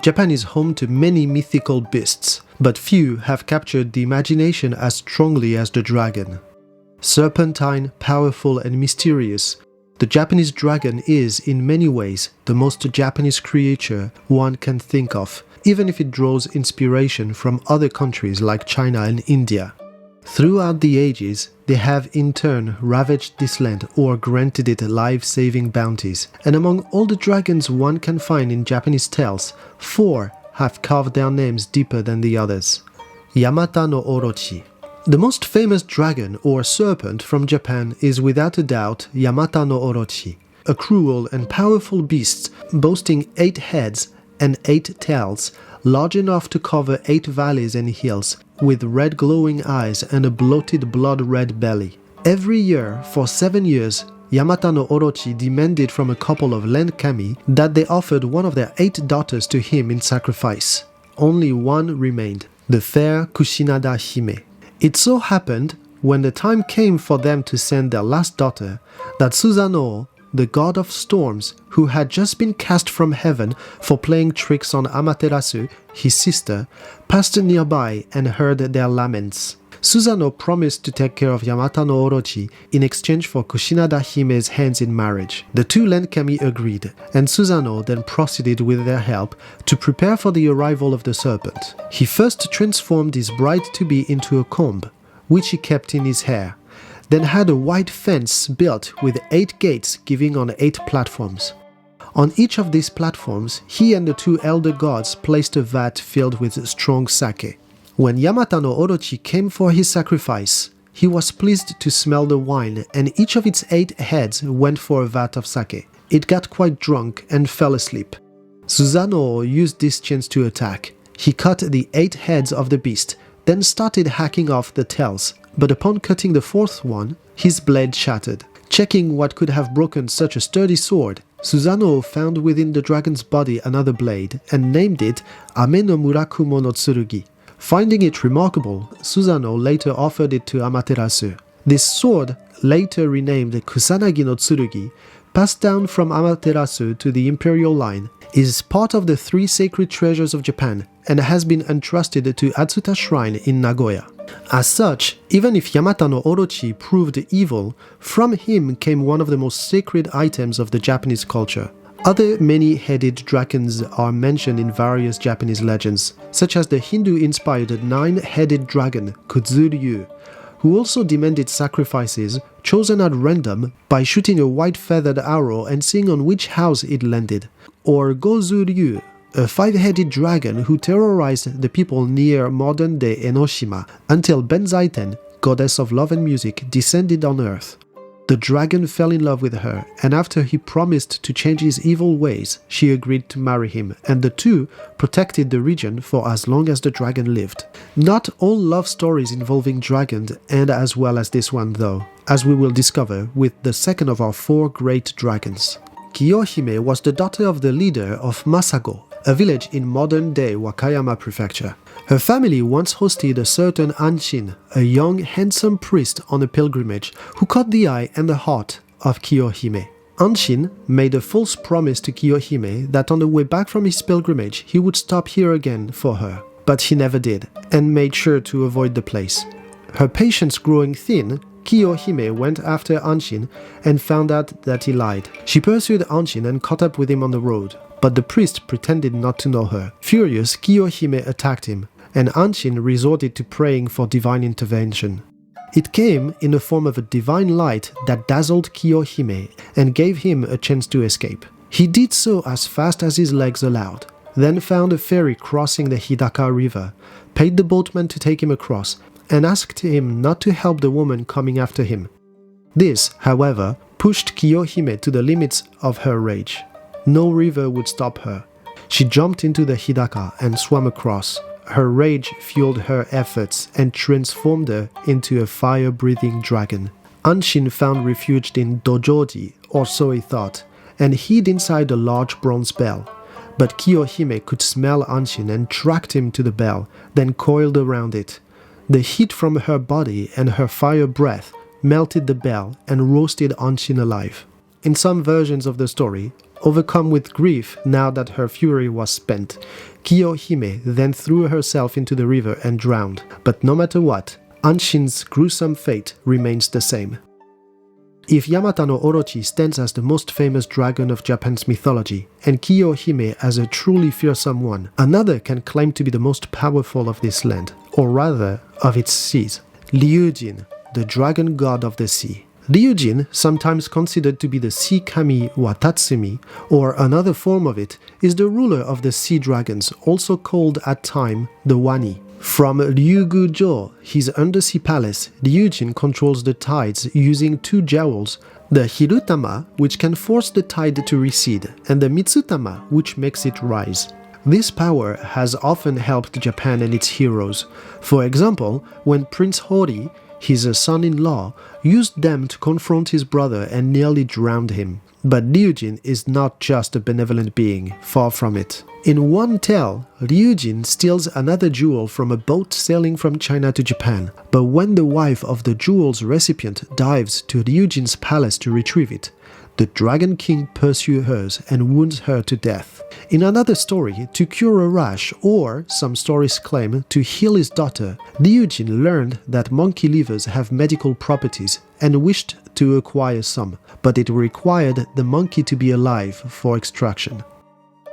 Japan is home to many mythical beasts, but few have captured the imagination as strongly as the dragon. Serpentine, powerful and mysterious, the Japanese dragon is, in many ways, the most Japanese creature one can think of, even if it draws inspiration from other countries like China and India. Throughout the ages, they have in turn ravaged this land or granted it life-saving bounties, and among all the dragons one can find in Japanese tales, 4 have carved their names deeper than the others. Yamata no Orochi. The most famous dragon or serpent from Japan is without a doubt Yamata no Orochi, a cruel and powerful beast boasting 8 heads and 8 tails, large enough to cover 8 valleys and hills, with red glowing eyes and a bloated blood-red belly. Every year, for 7 years, Yamata no Orochi demanded from a couple of land kami that they offered one of their 8 daughters to him in sacrifice. Only one remained, the fair Kushinada Hime. It so happened, when the time came for them to send their last daughter, that Susanoo, the god of storms, who had just been cast from heaven for playing tricks on Amaterasu, his sister, passed nearby and heard their laments. Susanoo promised to take care of Yamata no Orochi in exchange for Kushinada Hime's hands in marriage. The 2 land kami agreed, and Susanoo then proceeded with their help to prepare for the arrival of the serpent. He first transformed his bride-to-be into a comb, which he kept in his hair, then had a wide fence built with 8 gates giving on 8 platforms. On each of these platforms, he and the 2 elder gods placed a vat filled with strong sake. When Yamata no Orochi came for his sacrifice, he was pleased to smell the wine, and each of its 8 heads went for a vat of sake. It got quite drunk and fell asleep. Susanoo used this chance to attack. He cut the 8 heads of the beast, then started hacking off the tails, but upon cutting the 4th one, his blade shattered. Checking what could have broken such a sturdy sword, Susanoo found within the dragon's body another blade and named it Ame no Murakumo no Tsurugi. Finding it remarkable, Susanoo later offered it to Amaterasu. This sword, later renamed Kusanagi no Tsurugi, passed down from Amaterasu to the imperial line, is part of the 3 sacred treasures of Japan and has been entrusted to Atsuta Shrine in Nagoya. As such, even if Yamata no Orochi proved evil, from him came one of the most sacred items of the Japanese culture. Other many-headed dragons are mentioned in various Japanese legends, such as the Hindu-inspired 9-headed dragon Kuzuryu, who also demanded sacrifices chosen at random by shooting a white feathered arrow and seeing on which house it landed, or Gozuryu, a 5-headed dragon who terrorized the people near modern-day Enoshima until Benzaiten, goddess of love and music, descended on earth. The dragon fell in love with her, and after he promised to change his evil ways, she agreed to marry him, and the 2 protected the region for as long as the dragon lived. Not all love stories involving dragons end as well as this one though, as we will discover with the second of our 4 great dragons. Kiyohime was the daughter of the leader of Masago, a village in modern-day Wakayama Prefecture. Her family once hosted a certain Anshin, a young, handsome priest on a pilgrimage who caught the eye and the heart of Kiyohime. Anshin made a false promise to Kiyohime that on the way back from his pilgrimage he would stop here again for her, but he never did, and made sure to avoid the place. Her patience growing thin, Kiyohime went after Anshin and found out that he lied. She pursued Anshin and caught up with him on the road, but the priest pretended not to know her. Furious, Kiyohime attacked him, and Anshin resorted to praying for divine intervention. It came in the form of a divine light that dazzled Kiyohime and gave him a chance to escape. He did so as fast as his legs allowed, then found a ferry crossing the Hidaka River, paid the boatman to take him across, and asked him not to help the woman coming after him. This, however, pushed Kiyohime to the limits of her rage. No river would stop her. She jumped into the Hidaka and swam across. Her rage fueled her efforts and transformed her into a fire-breathing dragon. Anshin found refuge in Dojoji, or so he thought, and hid inside a large bronze bell. But Kiyohime could smell Anshin and tracked him to the bell, then coiled around it. The heat from her body and her fire breath melted the bell and roasted Anshin alive. In some versions of the story, Overcome with grief now that her fury was spent, Kiyohime then threw herself into the river and drowned. But no matter what, Anshin's gruesome fate remains the same. If Yamata no Orochi stands as the most famous dragon of Japan's mythology, and Kiyohime as a truly fearsome one, another can claim to be the most powerful of this land, or rather, of its seas. Ryujin, the dragon god of the sea. Ryujin, sometimes considered to be the sea kami Watatsumi, or another form of it, is the ruler of the sea dragons, also called at time the Wani. From Ryugu-jo, his undersea palace, Ryujin controls the tides using two jewels, the Hirutama, which can force the tide to recede, and the Mitsutama, which makes it rise. This power has often helped Japan and its heroes. For example, when Prince Hori, his son-in-law, used them to confront his brother and nearly drowned him. But Ryujin is not just a benevolent being, far from it. In one tale, Ryujin steals another jewel from a boat sailing from China to Japan, but when the wife of the jewel's recipient dives to Ryujin's palace to retrieve it, the Dragon King pursues hers and wounds her to death. In another story, to cure a rash, or, some stories claim, to heal his daughter, Ryujin learned that monkey livers have medical properties and wished to acquire some, but it required the monkey to be alive for extraction.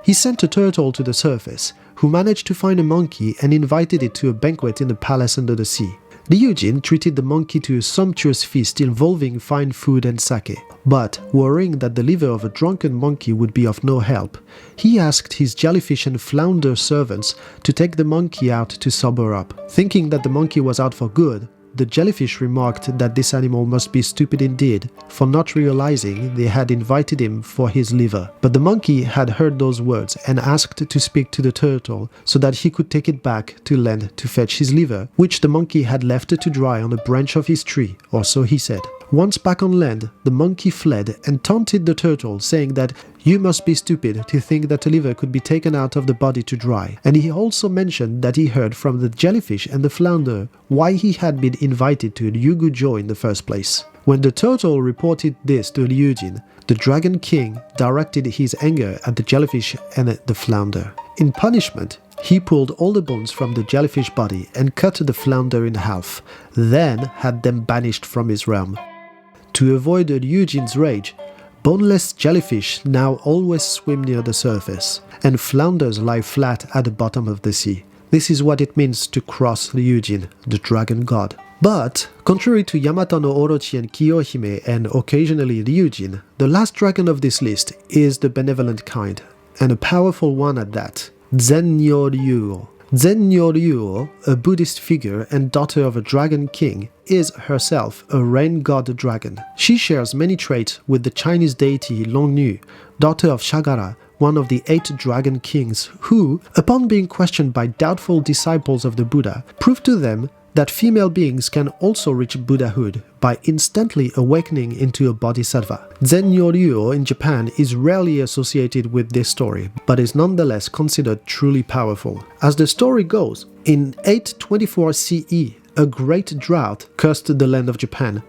He sent a turtle to the surface, who managed to find a monkey and invited it to a banquet in the palace under the sea. Ryujin treated the monkey to a sumptuous feast involving fine food and sake, but, worrying that the liver of a drunken monkey would be of no help, he asked his jellyfish and flounder servants to take the monkey out to sober up. Thinking that the monkey was out for good, the jellyfish remarked that this animal must be stupid indeed for not realizing they had invited him for his liver. But the monkey had heard those words and asked to speak to the turtle so that he could take it back to land to fetch his liver, which the monkey had left to dry on a branch of his tree, or so he said. Once back on land, the monkey fled and taunted the turtle, saying that "You must be stupid to think that a liver could be taken out of the body to dry." And he also mentioned that he heard from the jellyfish and the flounder why he had been invited to Ryugu-jo in the first place. When the turtle reported this to Ryujin, the Dragon King directed his anger at the jellyfish and the flounder. In punishment, he pulled all the bones from the jellyfish body and cut the flounder in half, then had them banished from his realm. To avoid Ryujin's rage, boneless jellyfish now always swim near the surface, and flounders lie flat at the bottom of the sea. This is what it means to cross Ryujin, the dragon god. But, contrary to Yamata no Orochi and Kiyohime and occasionally Ryujin, the last dragon of this list is the benevolent kind, and a powerful one at that, Zenryo. Zenryo, a Buddhist figure and daughter of a dragon king, is herself a rain god dragon. She shares many traits with the Chinese deity Longnu, daughter of Shagara, one of the 8 dragon kings who, upon being questioned by doubtful disciples of the Buddha, proved to them that female beings can also reach Buddhahood by instantly awakening into a bodhisattva. Zenryo in Japan is rarely associated with this story, but is nonetheless considered truly powerful. As the story goes, in 824 CE, a great drought cursed the land of Japan.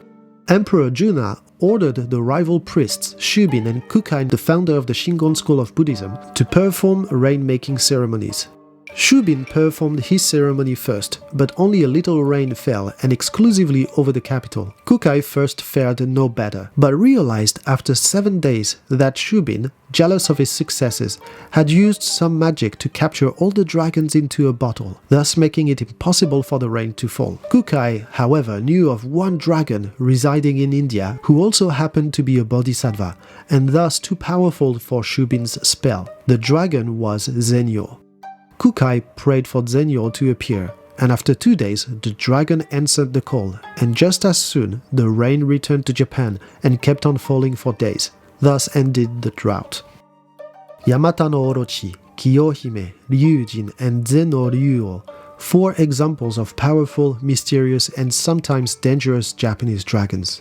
Emperor Juna ordered the rival priests Shubin and Kukai, the founder of the Shingon school of Buddhism, to perform rain-making ceremonies. Shubin performed his ceremony first, but only a little rain fell, and exclusively over the capital. Kukai first fared no better, but realized after 7 days that Shubin, jealous of his successes, had used some magic to capture all the dragons into a bottle, thus making it impossible for the rain to fall. Kukai, however, knew of one dragon residing in India who also happened to be a bodhisattva, and thus too powerful for Shubin's spell. The dragon was Zenryo. Kukai prayed for Zenryo to appear, and after 2 days the dragon answered the call, and just as soon the rain returned to Japan and kept on falling for days. Thus ended the drought. Yamata no Orochi, Kiyohime, Ryujin, and Zenryo, 4 examples of powerful, mysterious, and sometimes dangerous Japanese dragons.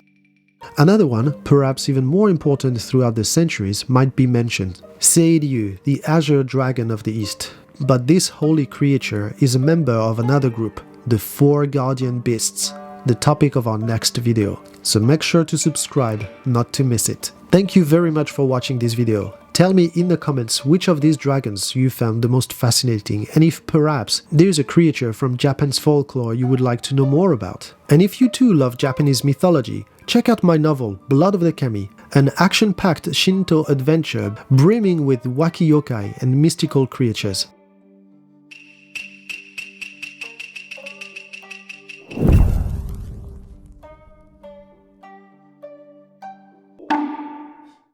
Another one, perhaps even more important throughout the centuries, might be mentioned. Seiryu, the azure dragon of the East. But this holy creature is a member of another group, the 4 guardian beasts, the topic of our next video. So make sure to subscribe not to miss it. Thank you very much for watching this video. Tell me in the comments which of these dragons you found the most fascinating, and if perhaps there's a creature from Japan's folklore you would like to know more about. And if you too love Japanese mythology, check out my novel BloodoftheKami, an action-packed Shinto adventure brimming with wacky yokai and mystical creatures.